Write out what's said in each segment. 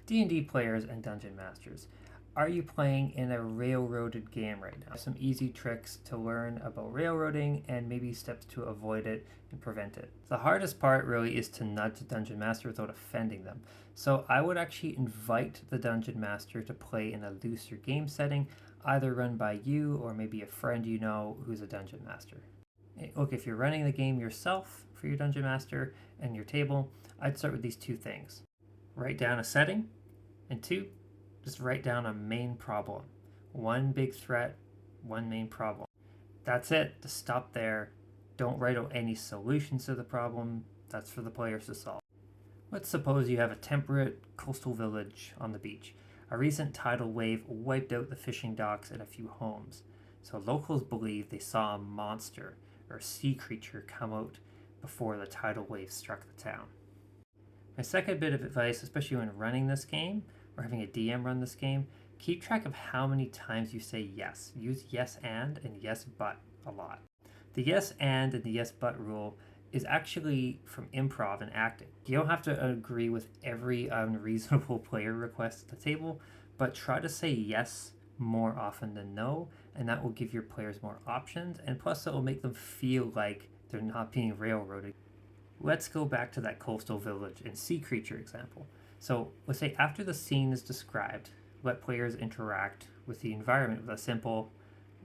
D&D players and dungeon masters, are you playing in a railroaded game right now? Some easy tricks to learn about railroading and maybe steps to avoid it and prevent it. The hardest part really is to nudge the dungeon master without offending them. So I would actually invite the dungeon master to play in a looser game setting, either run by you or maybe a friend you know who's a dungeon master. Look, if you're running the game yourself for your dungeon master and your table, I'd start with these two things. Write down a setting, and two, just write down a main problem. One big threat, one main problem. That's it. Just stop there. Don't write out any solutions to the problem. That's for the players to solve. Let's suppose you have a temperate coastal village on the beach. A recent tidal wave wiped out the fishing docks and a few homes. So locals believe they saw a monster or a sea creature come out before the tidal wave struck the town. My second bit of advice, especially when running this game or having a DM run this game, keep track of how many times you say yes. Use yes and yes but a lot. The yes and the yes but rule is actually from improv and acting. You don't have to agree with every unreasonable player request at the table, but try to say yes more often than no, and that will give your players more options, and plus it will make them feel like they're not being railroaded. Let's go back to that coastal village and sea creature example. So let's say after the scene is described, let players interact with the environment with a simple,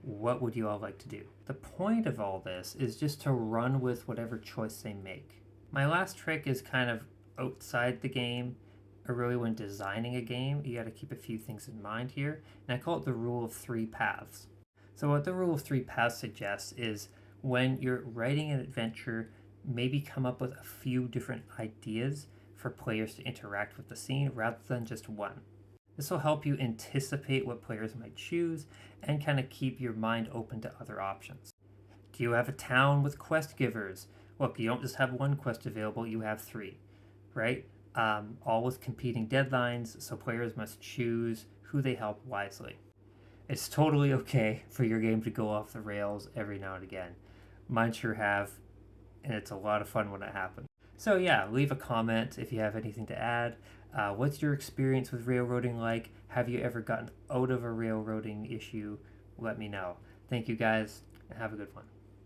what would you all like to do? The point of all this is just to run with whatever choice they make. My last trick is kind of outside the game, or really when designing a game, you got to keep a few things in mind here, and I call it the rule of 3 paths. So what the rule of 3 paths suggests is when you're writing an adventure, maybe come up with a few different ideas for players to interact with the scene rather than just one. This will help you anticipate what players might choose and kind of keep your mind open to other options. Do you have a town with quest givers? Look, you don't just have one quest available, you have 3, right? All with competing deadlines, so players must choose who they help wisely. It's totally okay for your game to go off the rails every now and again. Mine sure have, and it's a lot of fun when it happens. So yeah, leave a comment if you have anything to add. What's your experience with railroading like? Have you ever gotten out of a railroading issue? Let me know. Thank you guys, and have a good one.